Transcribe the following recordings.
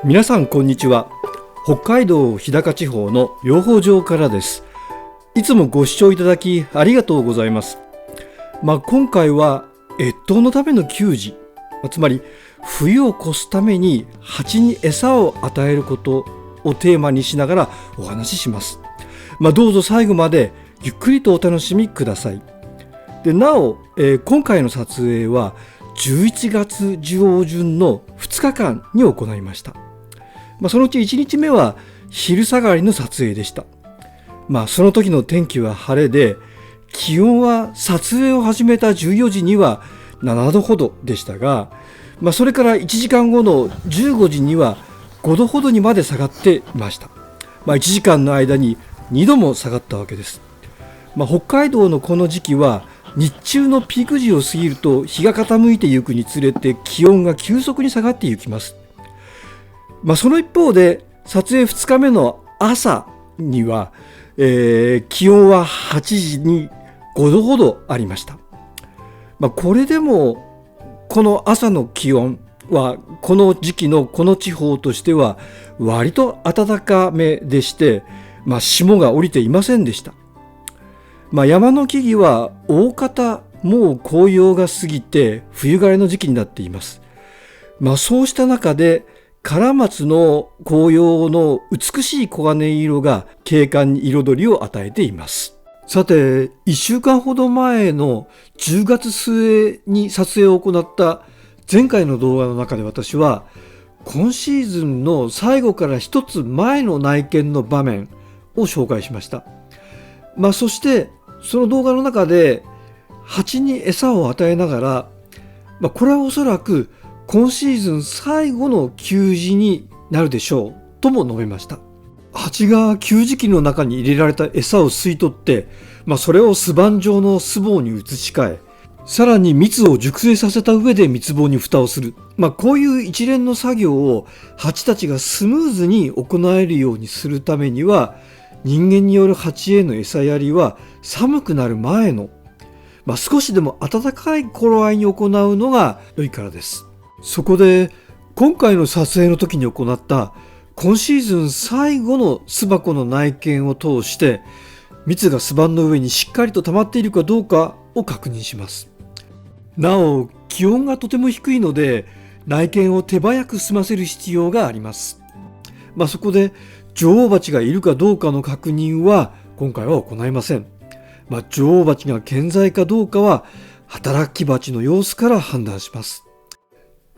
皆さんこんにちは。北海道日高地方の養蜂場からです。いつもご視聴いただきありがとうございます。今回は越冬のための給仕、つまり冬を越すために蜂に餌を与えることをテーマにしながらお話しします。どうぞ最後までゆっくりとお楽しみください。でなお、今回の撮影は11月上旬の2日間に行いました。そのうち1日目は昼下がりの撮影でした。その時の天気は晴れで、気温は撮影を始めた14時には7度ほどでしたが、それから1時間後の15時には5度ほどにまで下がっていました。1時間の間に2度も下がったわけです。北海道のこの時期は日中のピーク時を過ぎると日が傾いていくにつれて気温が急速に下がっていきます。その一方で撮影2日目の朝には、気温は8時に5度ほどありました。これでもこの朝の気温はこの時期のこの地方としては割と暖かめでして、霜が降りていませんでした。山の木々は大方もう紅葉が過ぎて冬枯れの時期になっています。そうした中でカラマツの紅葉の美しい黄金色が景観に彩りを与えています。さて、1週間ほど前の10月末に撮影を行った前回の動画の中で、私は今シーズンの最後から一つ前の内見の場面を紹介しました。そしてその動画の中で蜂に餌を与えながら、これはおそらく今シーズン最後の給仕になるでしょうとも述べました。蜂が給仕器の中に入れられた餌を吸い取って、それを巣板状の巣房に移し替え、さらに蜜を熟成させた上で蜜棒に蓋をする、こういう一連の作業を蜂たちがスムーズに行えるようにするためには、人間による蜂への餌やりは寒くなる前の、少しでも暖かい頃合いに行うのが良いからです。そこで今回の撮影の時に行った今シーズン最後の巣箱の内見を通して、蜜が巣板の上にしっかりと溜まっているかどうかを確認します。なお気温がとても低いので内見を手早く済ませる必要があります。そこで女王蜂がいるかどうかの確認は今回は行いません。女王蜂が健在かどうかは働き蜂の様子から判断します。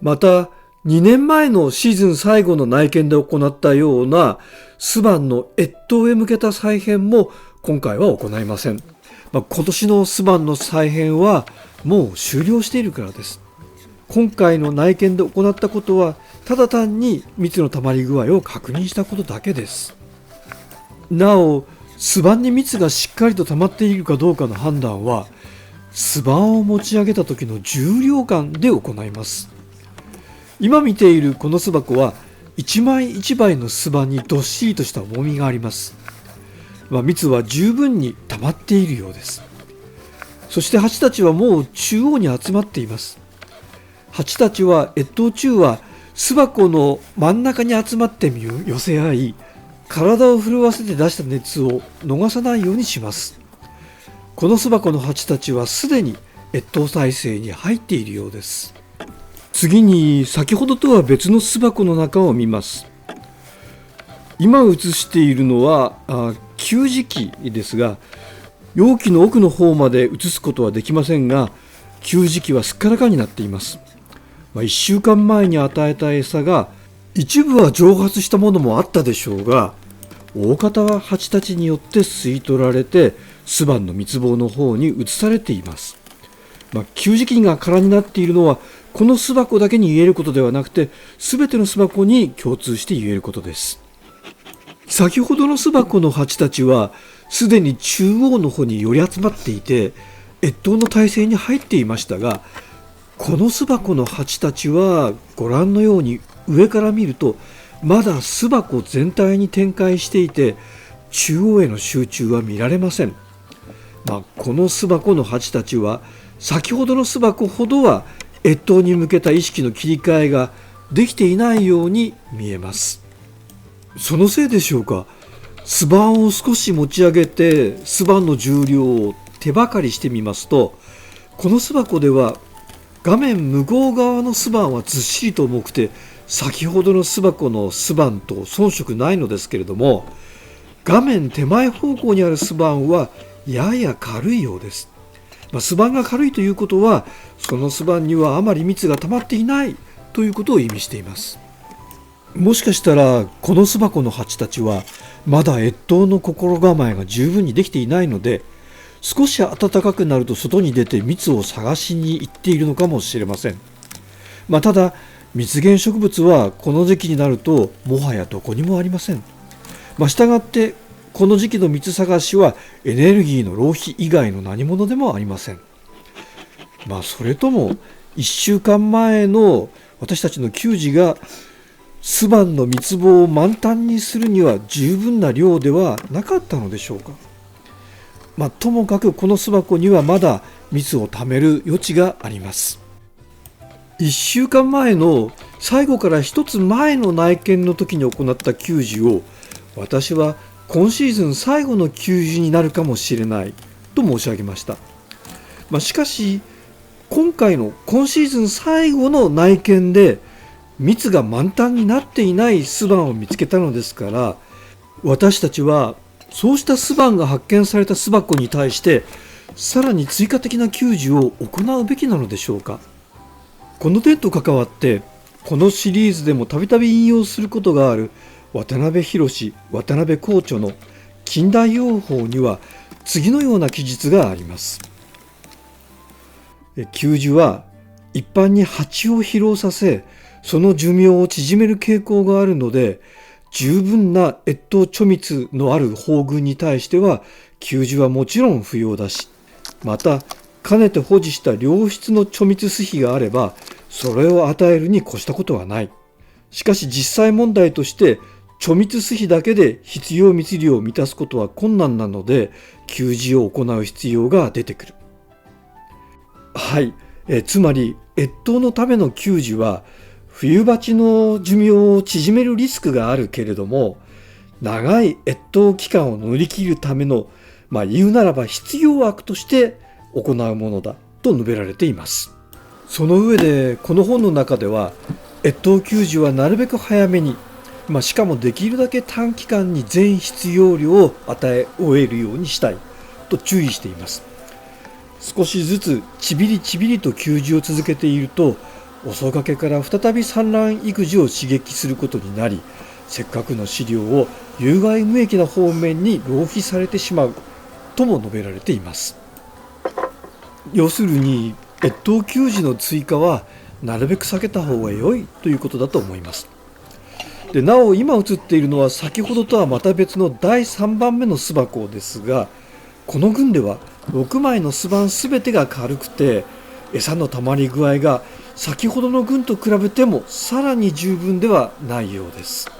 また2年前のシーズン最後の内見で行ったような巣板の越冬へ向けた再編も今回は行いません。今年の巣板の再編はもう終了しているからです。今回の内見で行ったことはただ単に蜜の溜まり具合を確認したことだけです。なお巣板に蜜がしっかりと溜まっているかどうかの判断は巣板を持ち上げた時の重量感で行います。今見ているこの巣箱は一枚一枚の巣板にどっしりとした重みがあります。蜜は十分に溜まっているようです。そして蜂たちはもう中央に集まっています。蜂たちは越冬中は巣箱の真ん中に集まって寄せ合い、体を震わせて出した熱を逃さないようにします。この巣箱の蜂たちはすでに越冬態勢に入っているようです。次に先ほどとは別の巣箱の中を見ます。今映しているのは給仕器ですが、容器の奥の方まで移すことはできませんが、給仕器はすっからかんになっています。1週間前に与えた餌が一部は蒸発したものもあったでしょうが、大方は蜂たちによって吸い取られて巣板の蜜棒の方に移されています。給仕器が空になっているのはこの巣箱だけに言えることではなくて、全ての巣箱に共通して言えることです。先ほどの巣箱の蜂たちはすでに中央の方に寄り集まっていて越冬の態勢に入っていましたが、この巣箱の蜂たちはご覧のように上から見るとまだ巣箱全体に展開していて、中央への集中は見られません。この巣箱の蜂たちは先ほどの巣箱ほどは越冬に向けた意識の切り替えができていないように見えます。そのせいでしょうか。巣板を少し持ち上げて巣板の重量を手ばかりしてみますと、この巣箱では画面向こう側の巣板はずっしりと重くて、先ほどの巣箱の巣板と遜色ないのですけれども、画面手前方向にある巣板はやや軽いようです。巣板が軽いということは、その巣板にはあまり蜜が溜まっていないということを意味しています。もしかしたらこの巣箱の蜂たちはまだ越冬の心構えが十分にできていないので、少し暖かくなると外に出て蜜を探しに行っているのかもしれません。ただ蜜源植物はこの時期になるともはやどこにもありません。したがってこの時期の蜜探しはエネルギーの浪費以外の何物でもありません。それとも1週間前の私たちの給仕が巣板の蜜棒を満タンにするには十分な量ではなかったのでしょうか。ともかくこの巣箱にはまだ蜜を貯める余地があります。1週間前の最後から1つ前の内見の時に行った給仕を、私は今シーズン最後の給仕になるかもしれないと申し上げました。しかし今回の今シーズン最後の内見で蜜が満タンになっていない巣板を見つけたのですから、私たちはそうした巣板が発見された巣箱に対してさらに追加的な給仕を行うべきなのでしょうか。この点と関わってこのシリーズでもたびたび引用することがある渡辺博、渡辺校長の近代養蜂には次のような記述があります。給仕は一般に蜂を疲労させ、その寿命を縮める傾向があるので、十分な越冬貯蜜のある蜂群に対しては給仕はもちろん不要だし、またかねて保持した良質の貯蜜巣碑があればそれを与えるに越したことはない。しかし実際問題として貯蜜巣碑だけで必要蜜量を満たすことは困難なので、給仕を行う必要が出てくる。つまり越冬のための給仕は冬蜂の寿命を縮めるリスクがあるけれども、長い越冬期間を乗り切るための、言うならば必要悪として行うものだと述べられています。その上でこの本の中では、越冬給仕はなるべく早めに、しかもできるだけ短期間に全必要量を与え終えるようにしたいと注意しています。少しずつちびりちびりと給仕を続けていると、遅がけから再び産卵育児を刺激することになり、せっかくの飼料を有害無益な方面に浪費されてしまうとも述べられています。要するに越冬給仕の追加はなるべく避けた方が良いということだと思います。でなお今映っているのは先ほどとはまた別の第3番目の巣箱ですが、この群では6枚の巣板すべてが軽くて、餌のたまり具合が先ほどの群と比べてもさらに十分ではないようです。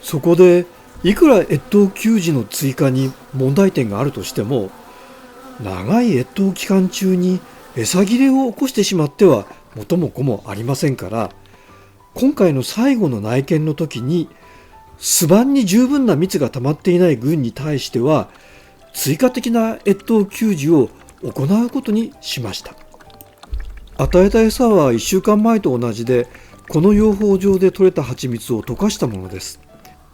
そこでいくら越冬給仕の追加に問題点があるとしても、長い越冬期間中に餌切れを起こしてしまっては元も子もありませんから、今回の最後の内見の時に巣板に十分な蜜が溜まっていない群に対しては追加的な越冬給仕を行うことにしました。与えた餌は1週間前と同じで、この養蜂場で採れた蜂蜜を溶かしたものです。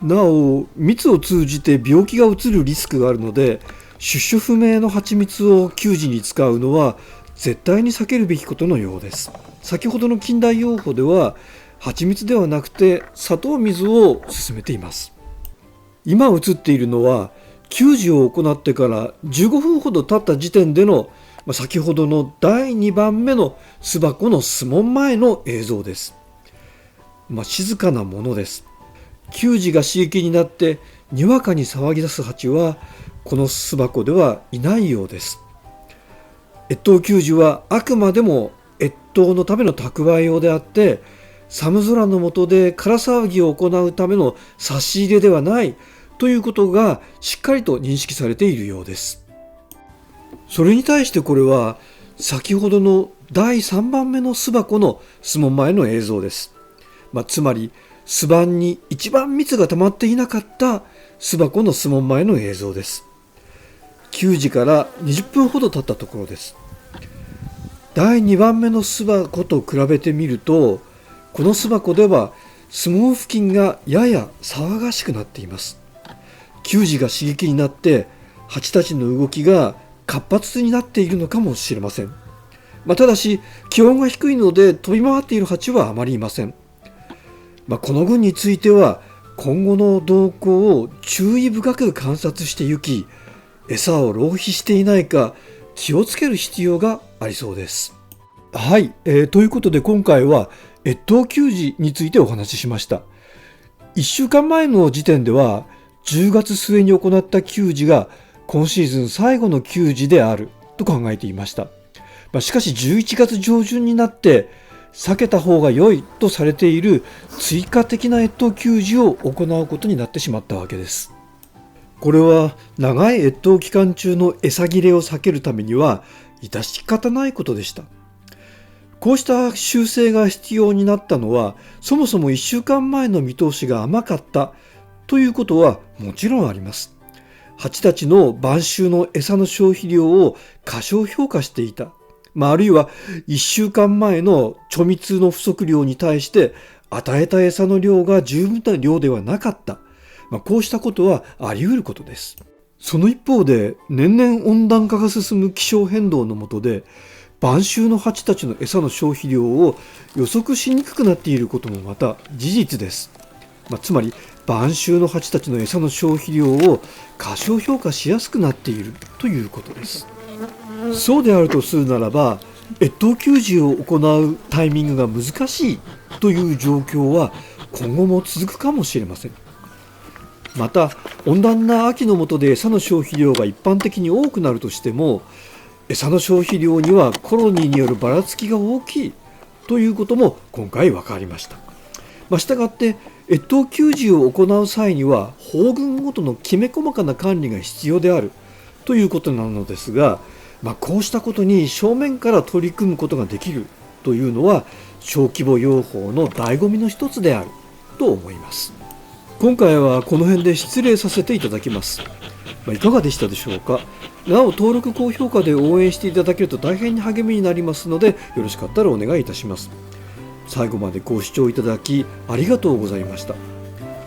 なお蜜を通じて病気がうつるリスクがあるので、出所不明の蜂蜜を給仕に使うのは絶対に避けるべきことのようです。先ほどの近代養蜂では蜂蜜ではなくて砂糖水を勧めています。今映っているのは給仕を行ってから15分ほど経った時点での先ほどの第2番目の巣箱の巣門前の映像です。静かなものです。給仕が刺激になってにわかに騒ぎ出す蜂はこの巣箱ではいないようです。越冬給仕はあくまでも越冬のための蓄え用であって、寒空の下で空騒ぎを行うための差し入れではないということがしっかりと認識されているようです。それに対してこれは先ほどの第3番目の巣箱の巣門前の映像です。つまり巣板に一番蜜が溜まっていなかった巣箱の巣門前の映像です。給仕から20分ほど経ったところです。第2番目の巣箱と比べてみると、この巣箱では巣門付近がやや騒がしくなっています。給仕が刺激になって蜂たちの動きが活発になっているのかもしれません。ただし気温が低いので飛び回っている蜂はあまりいません。この群については今後の動向を注意深く観察してゆき、餌を浪費していないか気をつける必要がありそうです。はい、ということで今回は越冬給仕についてお話ししました。1週間前の時点では10月末に行った給仕が今シーズン最後の給仕であると考えていました。しかし11月上旬になって避けた方が良いとされている追加的な越冬給仕を行うことになってしまったわけです。これは長い越冬期間中の餌切れを避けるためには致し方ないことでした。こうした修正が必要になったのは、そもそも1週間前の見通しが甘かったということはもちろんあります。蜂たちの晩秋の餌の消費量を過小評価していた。あるいは1週間前の貯蜜の不足量に対して与えた餌の量が十分な量ではなかった。こうしたことはあり得ることです。その一方で年々温暖化が進む気象変動の下で晩秋の蜂たちの餌の消費量を予測しにくくなっていることもまた事実です。つまり晩秋の蜂たちの餌の消費量を過小評価しやすくなっているということです。そうであるとするならば、越冬給仕を行うタイミングが難しいという状況は今後も続くかもしれません。また温暖な秋の下で餌の消費量が一般的に多くなるとしても、餌の消費量にはコロニーによるばらつきが大きいということも今回分かりました。したがって越冬給仕を行う際には蜂群ごとのきめ細かな管理が必要であるということなのですが、こうしたことに正面から取り組むことができるというのは小規模養蜂の醍醐味の一つであると思います。今回はこの辺で失礼させていただきます。いかがでしたでしょうか。なお登録高評価で応援していただけると大変に励みになりますので、よろしかったらお願いいたします。最後までご視聴いただきありがとうございました。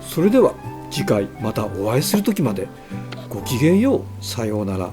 それでは次回またお会いする時までごきげんよう。さようなら。